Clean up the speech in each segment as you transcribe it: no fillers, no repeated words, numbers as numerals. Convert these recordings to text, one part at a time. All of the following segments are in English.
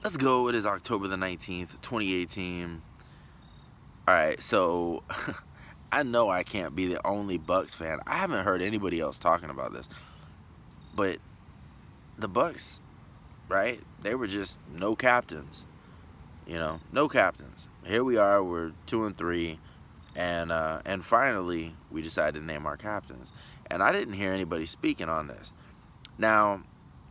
Let's go. It is October the 19th, 2018. All right, so I know I can't be the only Bucs fan. I haven't heard anybody else talking about this, but the Bucs, right? They were just no captains, no captains. Here we are. We're 2-3, and finally we decided to name our captains. And I didn't hear anybody speaking on this. Now,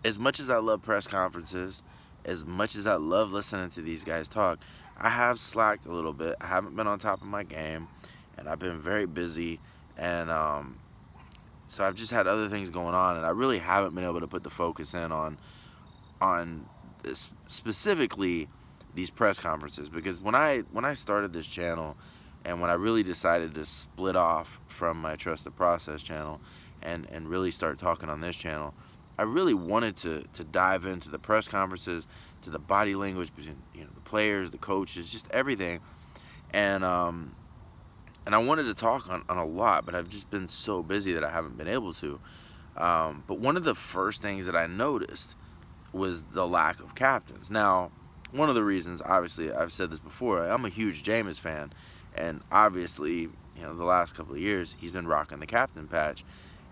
as much as I love press conferences, as much as I love listening to these guys talk, I have slacked a little bit. I haven't been on top of my game, and I've been very busy, and so I've just had other things going on, and I really haven't been able to put the focus in on this, specifically these press conferences. Because when I started this channel, and when I really decided to split off from my Trust the Process channel and really start talking on this channel, I really wanted to dive into the press conferences, to the body language between the players, the coaches, just everything, and I wanted to talk on a lot, but I've just been so busy that I haven't been able to. But one of the first things that I noticed was the lack of captains. Now, one of the reasons, obviously, I've said this before, I'm a huge Jameis fan, and obviously, the last couple of years he's been rocking the captain patch.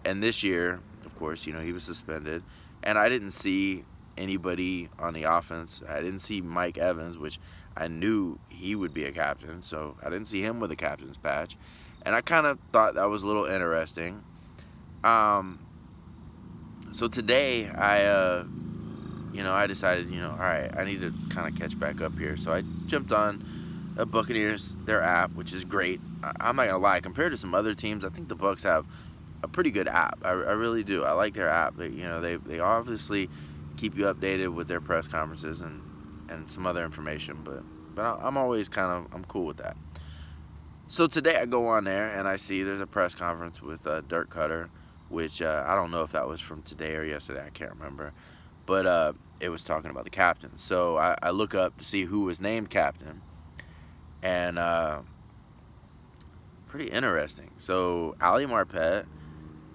And this year, of course, he was suspended, and I didn't see anybody on the offense. I didn't see Mike Evans, which I knew he would be a captain, so I didn't see him with a captain's patch, and I kind of thought that was a little interesting. So today, I decided, all right, I need to kind of catch back up here. So I jumped on Buccaneers, their app, which is great. I'm not gonna lie, compared to some other teams, I think the Bucs have a pretty good app. I really do. I like their app. They obviously keep you updated with their press conferences and some other information, but I'm always I'm cool with that. So today I go on there and I see there's a press conference with Dirk Cutter, which I don't know if that was from today or yesterday. I can't remember, but it was talking about the captain. So I look up to see who was named captain, and pretty interesting. So Ali Marpet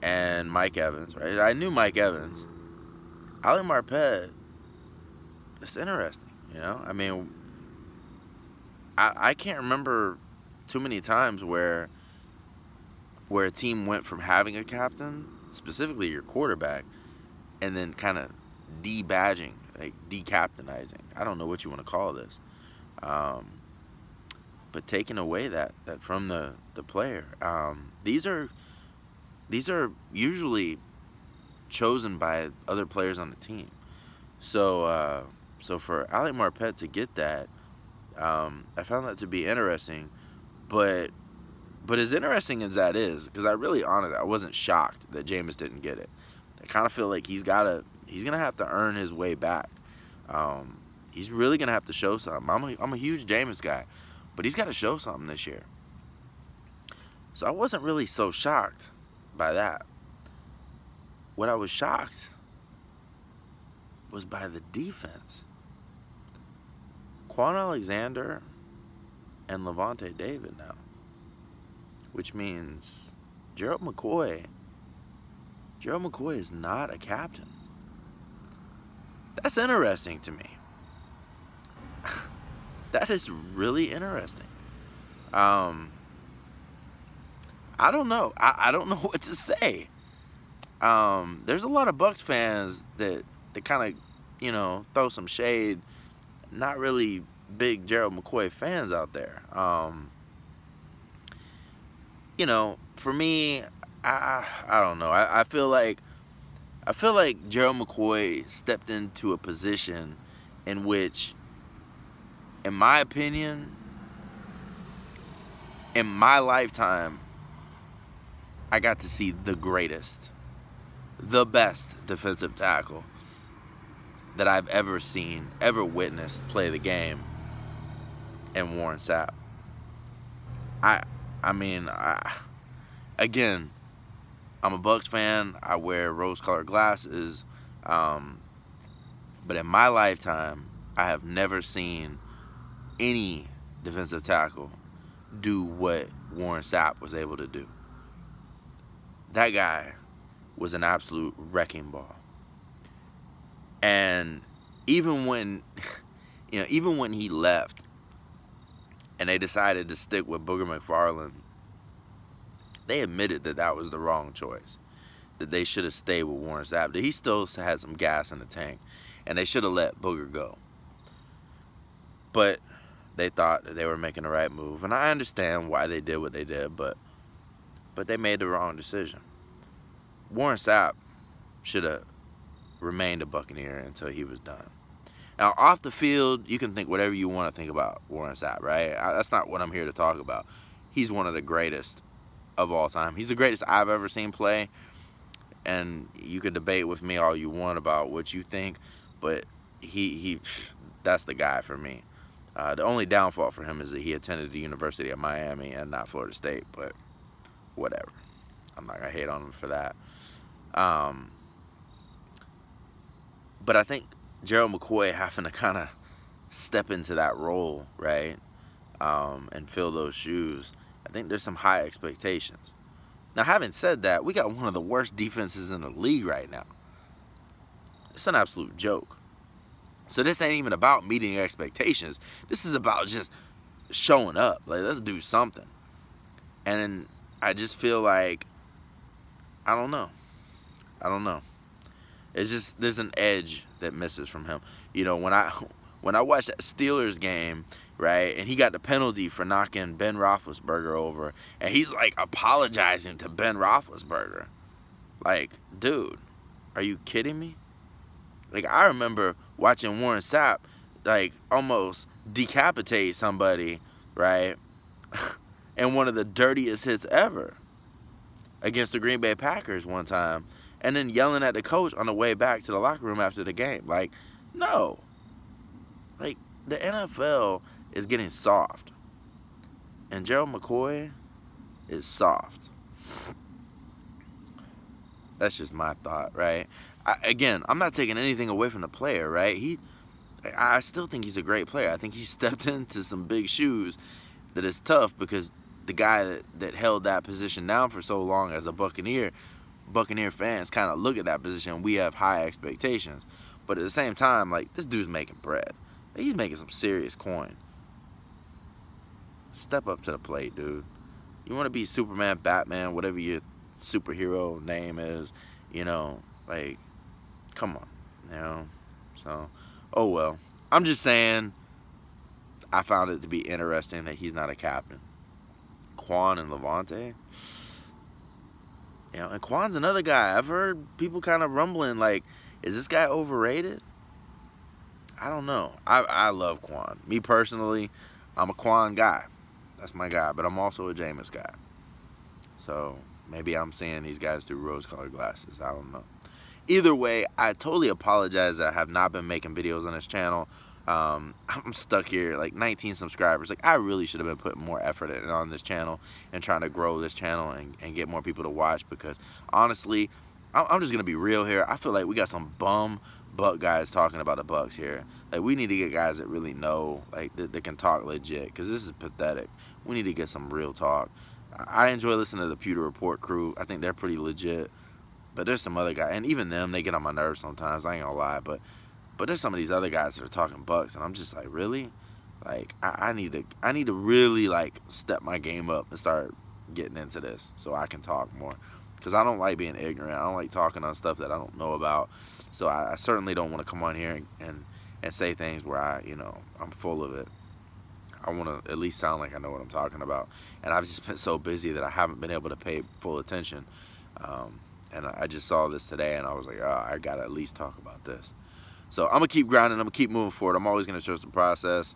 and Mike Evans, right? I knew Mike Evans. Ali Marpet, it's interesting, I mean, I can't remember too many times where a team went from having a captain, specifically your quarterback, and then kind of de-badging, like decaptainizing. I don't know what you want to call this. But taking away that from the player. These are usually chosen by other players on the team. So for Ali Marpet to get that, I found that to be interesting. But as interesting as that is, because I wasn't shocked that Jameis didn't get it. I kind of feel like he's gonna have to earn his way back. He's really gonna have to show something. I'm a huge Jameis guy, but he's got to show something this year. So I wasn't really so shocked by that. What I was shocked was by the defense. Quan Alexander and Levante David now, which means Gerald McCoy is not a captain. That's interesting to me. That is really interesting. I don't know. I don't know what to say. There's a lot of Bucs fans that kind of, throw some shade. Not really big Gerald McCoy fans out there. For me, I don't know. I feel like Gerald McCoy stepped into a position in which, in my opinion, in my lifetime, I got to see the greatest, the best defensive tackle that I've ever seen, ever witnessed play the game, and Warren Sapp. Again, I'm a Bucs fan. I wear rose-colored glasses, but in my lifetime, I have never seen any defensive tackle do what Warren Sapp was able to do. That guy was an absolute wrecking ball. And even when even when he left and they decided to stick with Booger McFarland, they admitted that that was the wrong choice, that they should have stayed with Warren Sapp, that he still had some gas in the tank, and they should have let Booger go. But they thought that they were making the right move, and I understand why they did what they did, but they made the wrong decision. Warren Sapp should have remained a Buccaneer until he was done. Now, off the field, you can think whatever you want to think about Warren Sapp, right? That's not what I'm here to talk about. He's one of the greatest of all time. He's the greatest I've ever seen play, and you can debate with me all you want about what you think, but that's the guy for me. The only downfall for him is that he attended the University of Miami and not Florida State, but whatever. I'm not going to hate on him for that. But I think Gerald McCoy having to kind of step into that role, right, and fill those shoes, I think there's some high expectations. Now, having said that, we got one of the worst defenses in the league right now. It's an absolute joke. So this ain't even about meeting expectations. This is about just showing up. Like, let's do something. And I just feel like, I don't know. It's just, there's an edge that misses from him. When I watched that Steelers game, right, and he got the penalty for knocking Ben Roethlisberger over, and he's like apologizing to Ben Roethlisberger. Like, dude, are you kidding me? Like, I remember watching Warren Sapp like almost decapitate somebody, right, and one of the dirtiest hits ever against the Green Bay Packers one time, and then yelling at the coach on the way back to the locker room after the game. Like, no. Like, the NFL is getting soft, and Gerald McCoy is soft. That's just my thought, right? Again, I'm not taking anything away from the player, right? I still think he's a great player. I think he stepped into some big shoes that is tough, because the guy that held that position down for so long as a Buccaneer fans kind of look at that position, and we have high expectations. But at the same time, like, this dude's making bread. He's making some serious coin. Step up to the plate, dude. You want to be Superman, Batman, whatever your superhero name is, like, come on, So, oh well. I'm just saying, I found it to be interesting that he's not a captain. Quan and Levante. And Quan's another guy. I've heard people kind of rumbling, like, is this guy overrated? I don't know. I love Quan. Me personally, I'm a Quan guy. That's my guy. But I'm also a Jameis guy. So maybe I'm seeing these guys through rose-colored glasses. I don't know. Either way, I totally apologize that I have not been making videos on this channel. I'm stuck here, like 19 subscribers. Like, I really should have been putting more effort on this channel and trying to grow this channel and get more people to watch, because honestly, I'm just going to be real here. I feel like we got some bum Buck guys talking about the Bucs here. Like, we need to get guys that really know, like, that can talk legit, because this is pathetic. We need to get some real talk. I enjoy listening to the Pewter Report crew. I think they're pretty legit. But there's some other guys, and even them, they get on my nerves sometimes. I ain't gonna lie, but there's some of these other guys that are talking Bucs, and I'm just like, really? Like, I need to really, like, step my game up and start getting into this so I can talk more, because I don't like being ignorant. I don't like talking on stuff that I don't know about. So I certainly don't want to come on here and say things where I'm full of it. I want to at least sound like I know what I'm talking about. And I've just been so busy that I haven't been able to pay full attention. And I just saw this today, and I was like, oh, I got to at least talk about this. So I'm going to keep grinding. I'm going to keep moving forward. I'm always going to trust the process.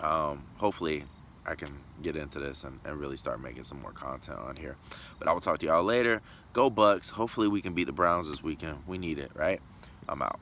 Hopefully, I can get into this and really start making some more content on here. But I will talk to y'all later. Go Bucs. Hopefully, we can beat the Browns this weekend. We need it, right? I'm out.